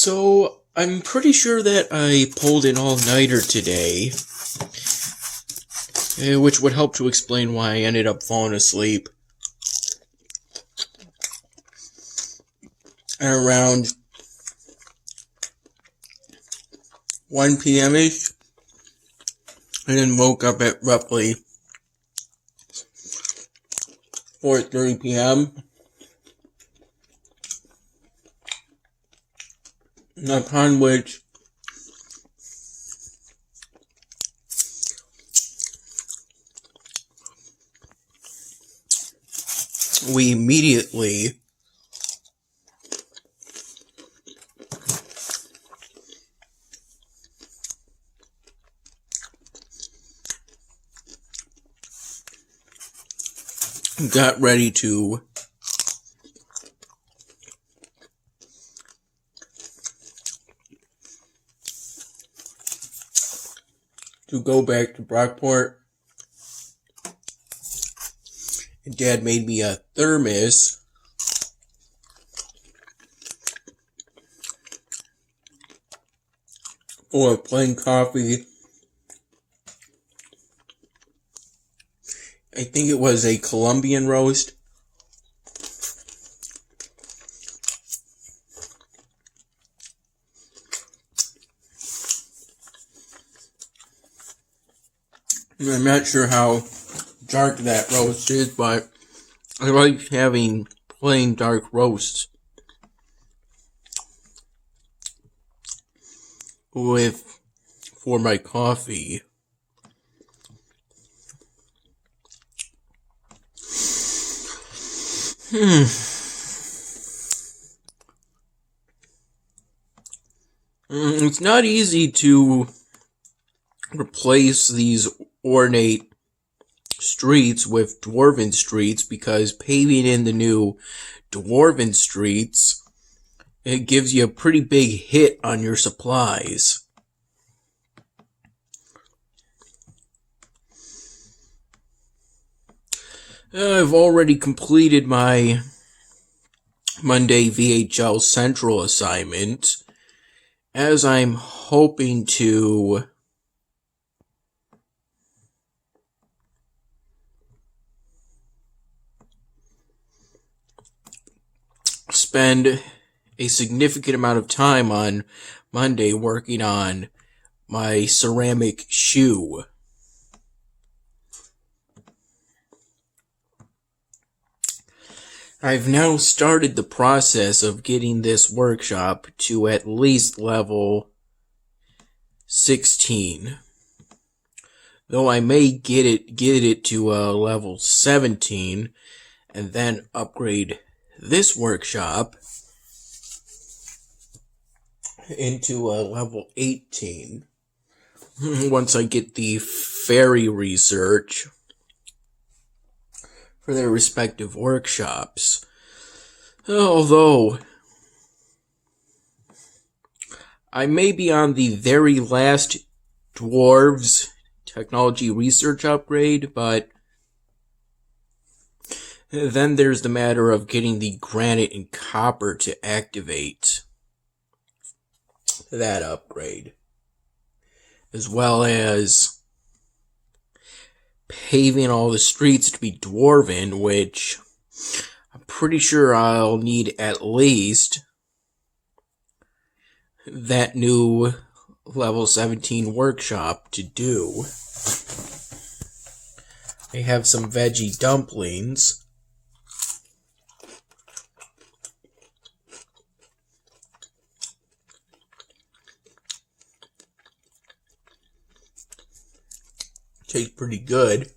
So, I'm pretty sure that I pulled an all-nighter today, which would help to explain why I ended up falling asleep at around 1 p.m.-ish, and then woke up at roughly 4:30 p.m., upon which we immediately got ready to go back to Brockport. And Dad made me a thermos for plain coffee. I think it was a Colombian roast. I'm not sure how dark that roast is, but I like having plain dark roasts for my coffee. It's not easy to replace these ornate streets with dwarven streets, because paving in the new dwarven streets, it gives you a pretty big hit on your supplies. I've already completed my Monday VHL Central assignment, as I'm hoping to spend a significant amount of time on Monday working on my ceramic shoe. I've now started the process of getting this workshop to at least level 16. Though I may get it to level 17 and then upgrade this workshop into a level 18 once I get the fairy research for their respective workshops. Although I may be on the very last dwarves technology research upgrade, but then there's the matter of getting the granite and copper to activate that upgrade, as well as paving all the streets to be dwarven, which I'm pretty sure I'll need at least that new level 17 workshop to do. I have some veggie dumplings. Tastes pretty good.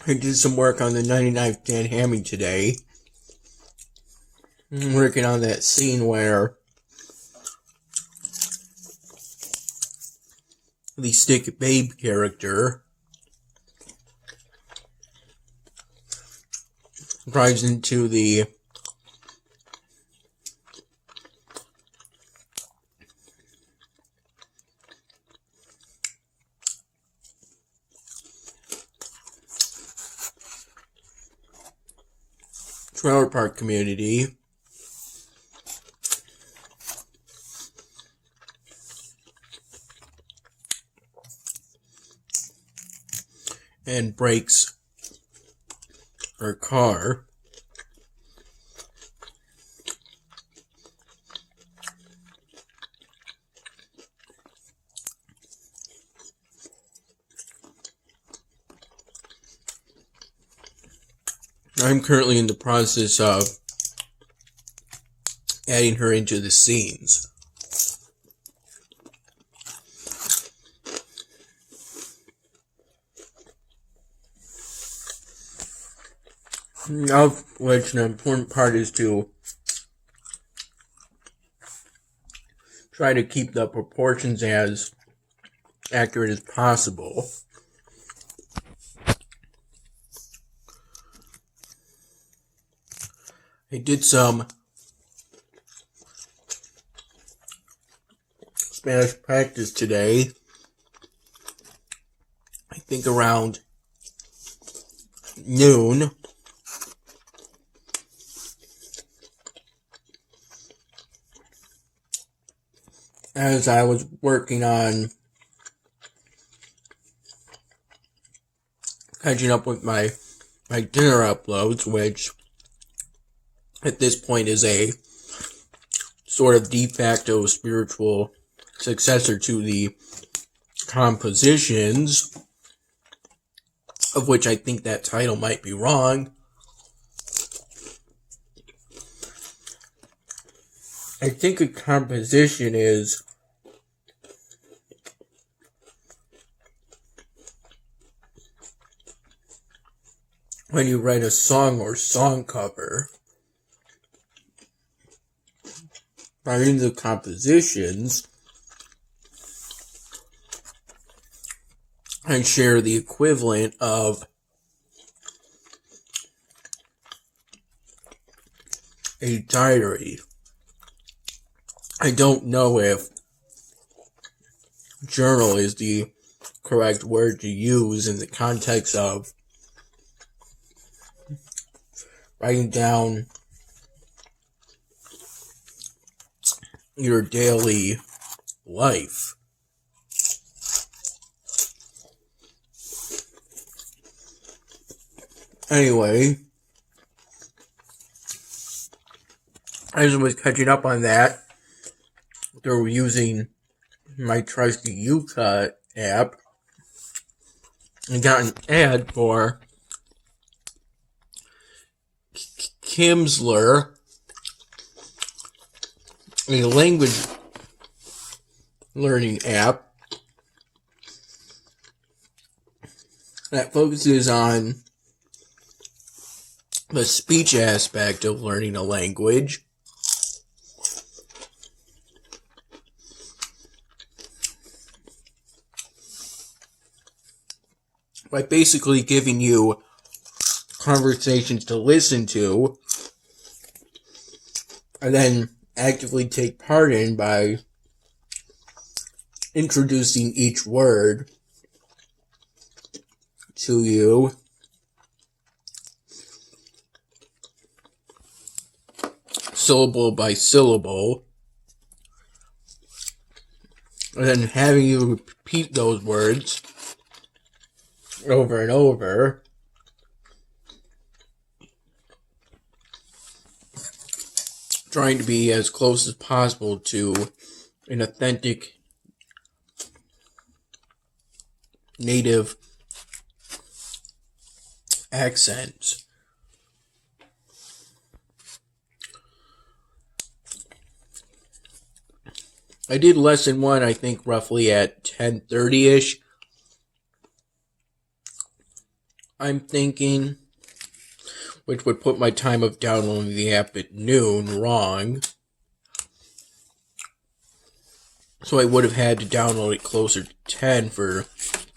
I did some work on the 99th Dan Hamming today. I'm working on that scene where the Stick Babe character drives into the trailer park community. And breaks her car. I'm currently in the process of adding her into the scenes. Of which an important part is to try to keep the proportions as accurate as possible. I did some Spanish practice today. I think around noon. As I was working on catching up with my dinner uploads, which at this point is a sort of de facto spiritual successor to the compositions, of which I think that title might be wrong. I think a composition is when you write a song or song cover. By in the compositions, I share the equivalent of a diary. I don't know if journal is the correct word to use in the context of writing down your daily life. Anyway, as I was catching up on that, they were using my trusty UCut app and got an ad for Kimsler, a language learning app that focuses on the speech aspect of learning a language. By basically giving you conversations to listen to and then actively take part in by introducing each word to you syllable by syllable, and then having you repeat those words over and over. Trying to be as close as possible to an authentic native accent. I did lesson 1, I think, roughly at 10:30ish. I'm thinking, which would put my time of downloading the app at noon wrong. So I would have had to download it closer to 10 for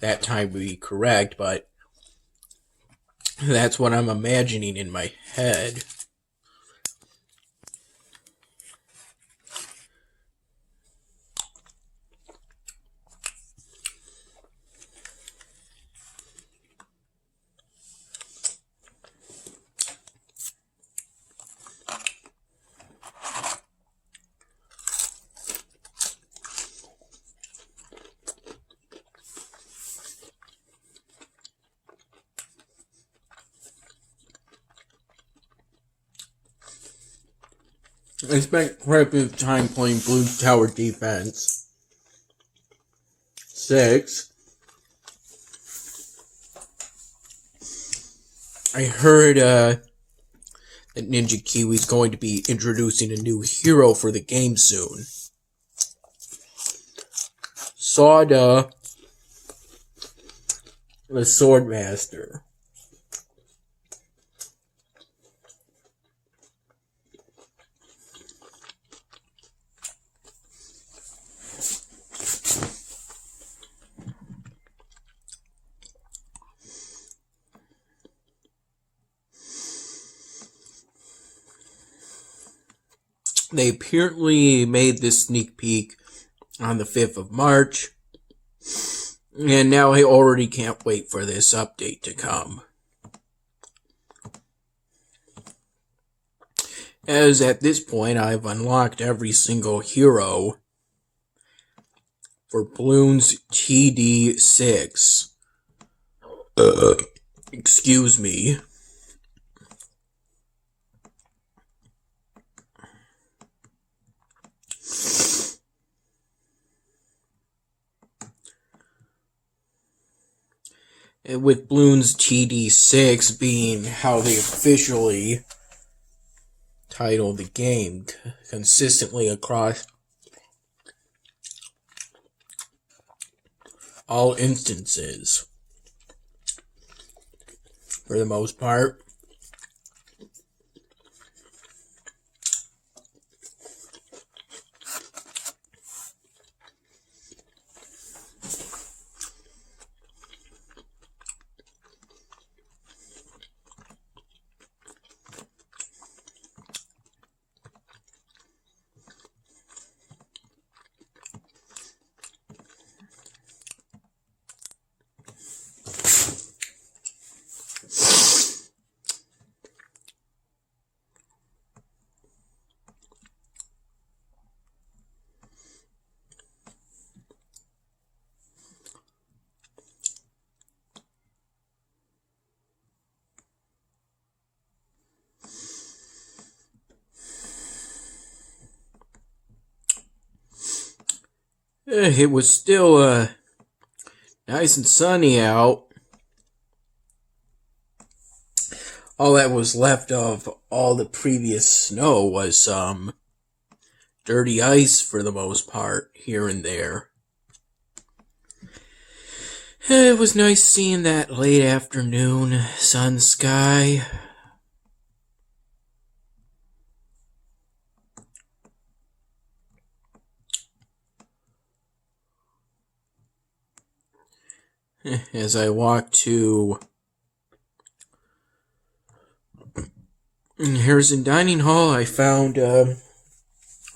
that time to be correct, but that's what I'm imagining in my head. I spent quite a bit of time playing Blue Tower Defense 6. I heard that Ninja Kiwi's going to be introducing a new hero for the game soon. Sawda, the Swordmaster. They apparently made this sneak peek on the 5th of March, and now I already can't wait for this update to come. As at this point, I've unlocked every single hero for Bloons TD6. Excuse me. With Bloons TD6 being how they officially title the game consistently across all instances, for the most part. It was still nice and sunny out. All that was left of all the previous snow was some dirty ice for the most part, here and there. It was nice seeing that late afternoon sun sky. As I walked to Harrison Dining Hall, I found a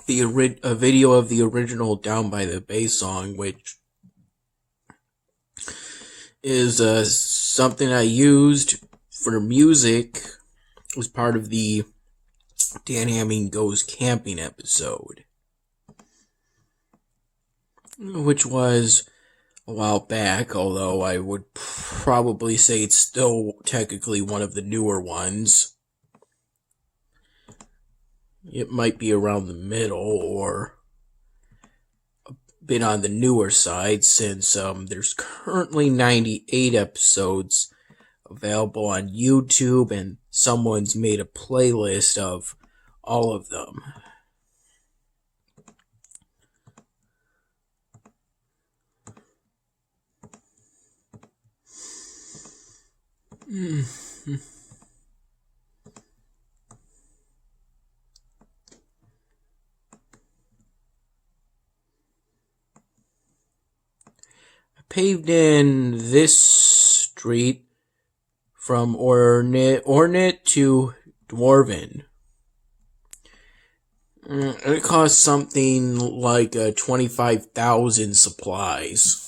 video of the original Down by the Bay song, which is something I used for music. It was part of the Dan Hamming Goes Camping episode, which was a while back, although I would probably say it's still technically one of the newer ones. It might be around the middle or a bit on the newer side, since there's currently 98 episodes available on YouTube, and someone's made a playlist of all of them. I paved in this street from Ornate to Dwarven. It cost something like 25,000 supplies.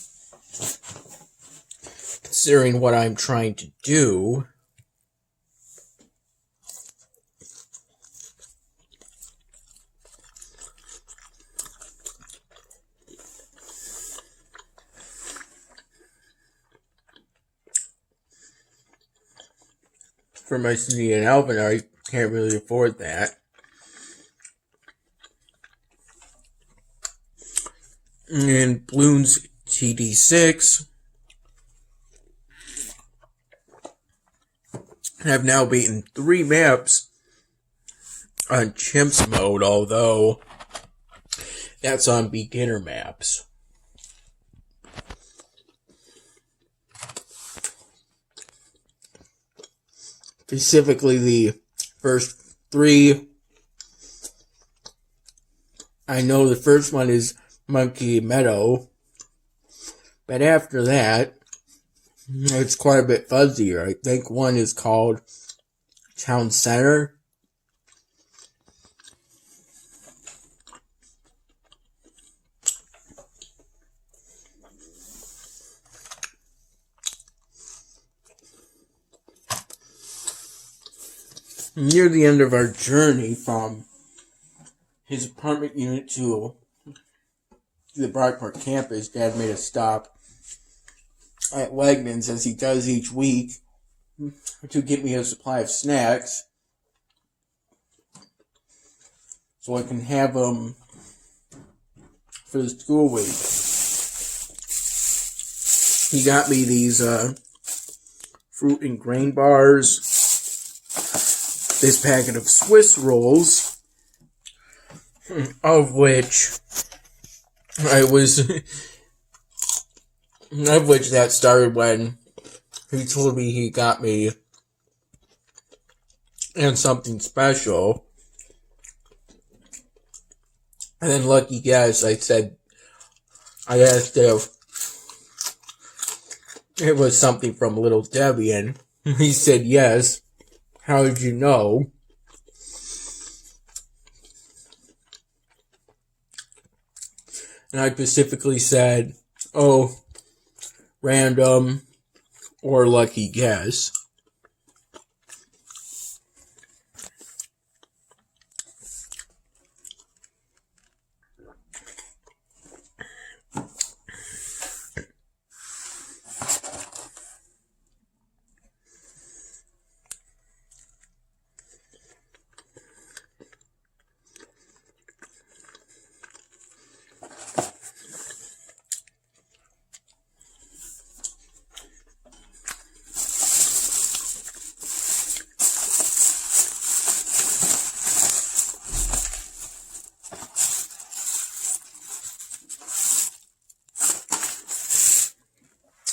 Considering what I'm trying to do, for my city in Alvin, I can't really afford that. and Bloons TD6. I've now beaten 3 maps on Chimps mode, although that's on beginner maps. Specifically, the first 3. I know the first one is Monkey Meadow, but after that, it's quite a bit fuzzier. I think one is called Town Center. Near the end of our journey from his apartment unit to the Brockport campus, Dad made a stop at Wegmans, as he does each week, to get me a supply of snacks so I can have them for the school week. He got me these fruit and grain bars, this packet of Swiss rolls, of which that started when he told me he got me and something special. And then lucky guess, I asked if it was something from Little Debbie, and he said yes. How did you know? And I specifically said, oh, random or lucky guess.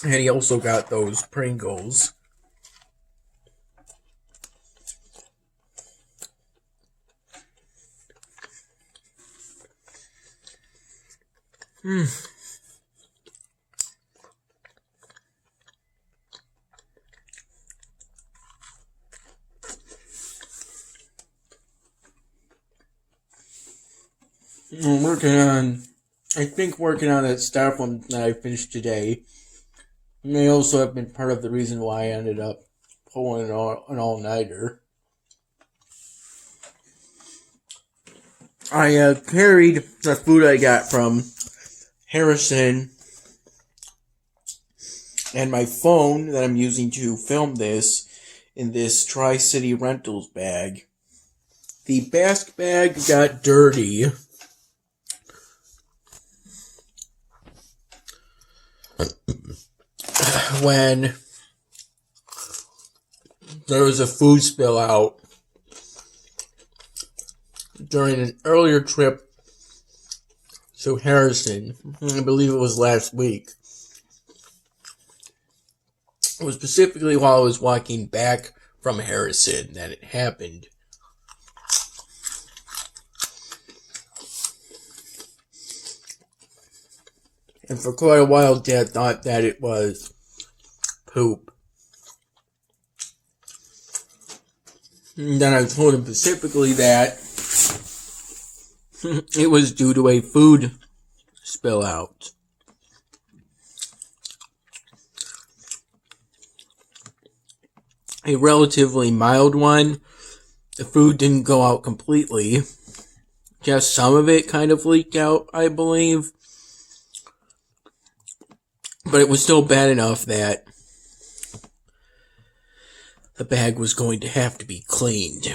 And he also got those Pringles. I'm working on that Star one that I finished today. And they also have been part of the reason why I ended up pulling an all-nighter. I carried the food I got from Harrison and my phone that I'm using to film this in this Tri-City Rentals bag. The basket bag got dirty when there was a food spill out during an earlier trip to Harrison. I believe it was last week. It was specifically while I was walking back from Harrison that it happened. And for quite a while, Dad thought that it was poop. And then I told him specifically that it was due to a food spill out. A relatively mild one. The food didn't go out completely. Just some of it kind of leaked out, I believe. But it was still bad enough that the bag was going to have to be cleaned.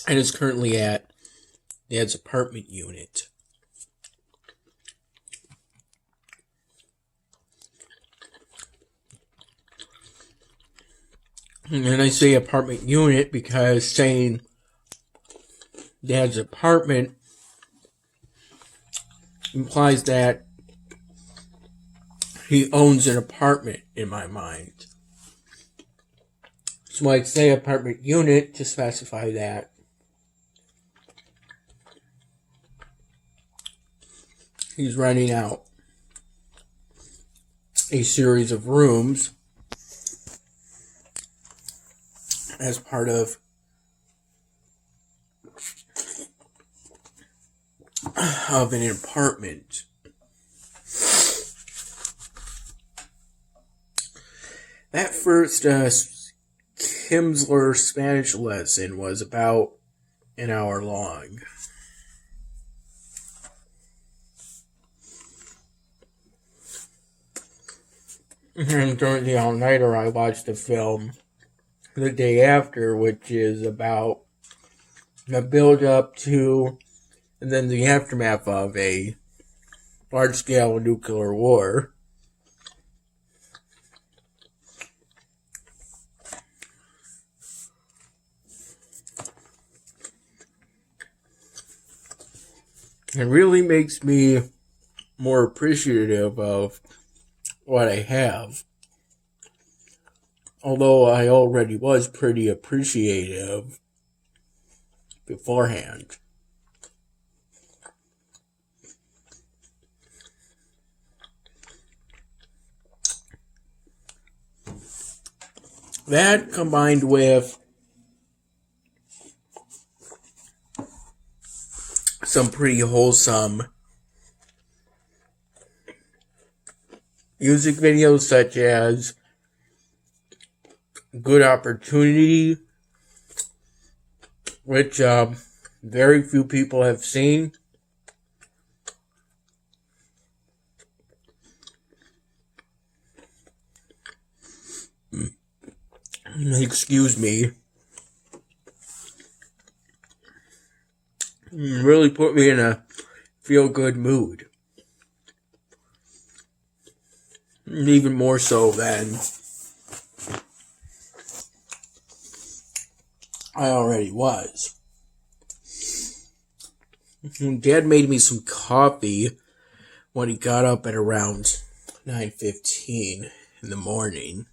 and is currently at Dad's apartment unit. And I say apartment unit because saying Dad's apartment implies that he owns an apartment in my mind. So I'd say apartment unit to specify that he's renting out a series of rooms as part of an apartment. That first Kimsler Spanish lesson was about an hour long. And during the all-nighter, I watched a film the day after, which is about the build-up to and then the aftermath of a large-scale nuclear war. It really makes me more appreciative of what I have. Although I already was pretty appreciative beforehand. That combined with some pretty wholesome music videos such as Good Opportunity, which very few people have seen. Excuse me. Really put me in a feel-good mood. Even more so than I already was. Dad made me some coffee when he got up at around 9:15 in the morning.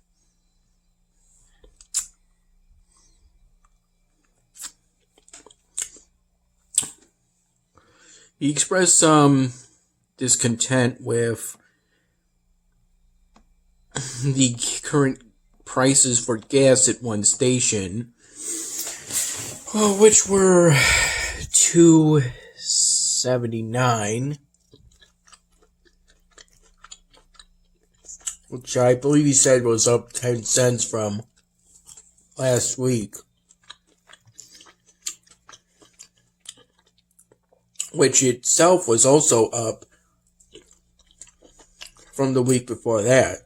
He expressed some discontent with the current prices for gas at one station, which were $2.79, which I believe he said was up 10 cents from last week, which itself was also up from the week before that.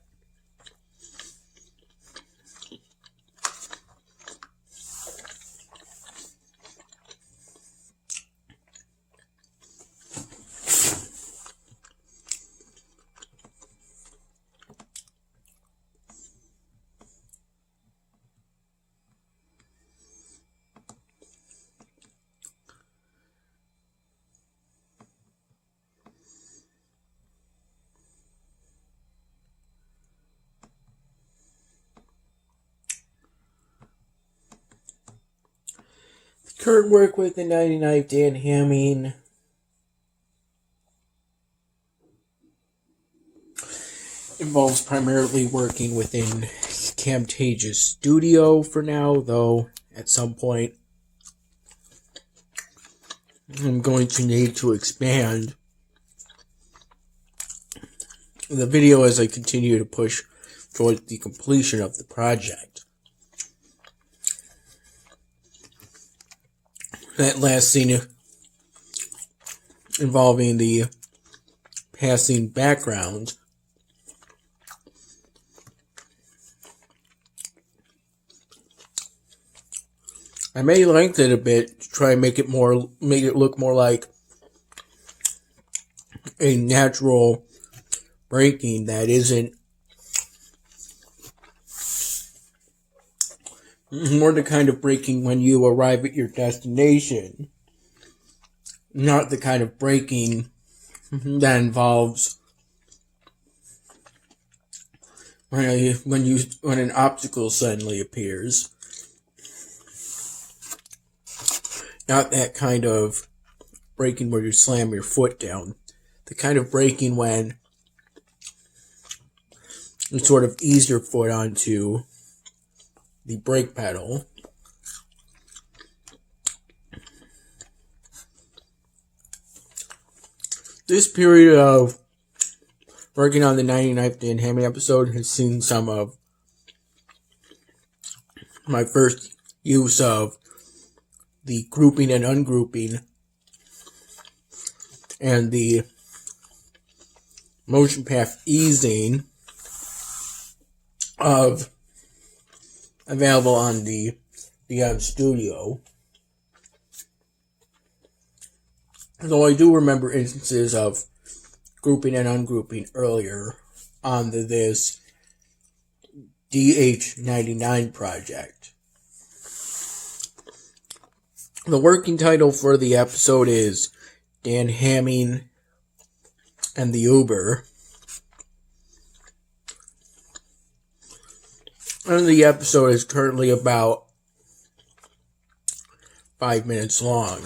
Current work with the 99 Dan Hamming involves primarily working within Camtasia's studio for now, though at some point I'm going to need to expand the video as I continue to push towards the completion of the project. That last scene involving the passing background I may lengthen it a bit to try and make it look more like a natural braking that isn't more the kind of braking when you arrive at your destination, not the kind of braking that involves when an obstacle suddenly appears. Not that kind of braking where you slam your foot down. The kind of braking when you sort of ease your foot onto the brake pedal. This period of working on the 99th Dan Hammy episode has seen some of my first use of the grouping and ungrouping and the motion path easing of available on the DM Studio. Though I do remember instances of grouping and ungrouping earlier on this DH99 project. The working title for the episode is Dan Hamming and the Uber. And the episode is currently about 5 minutes long.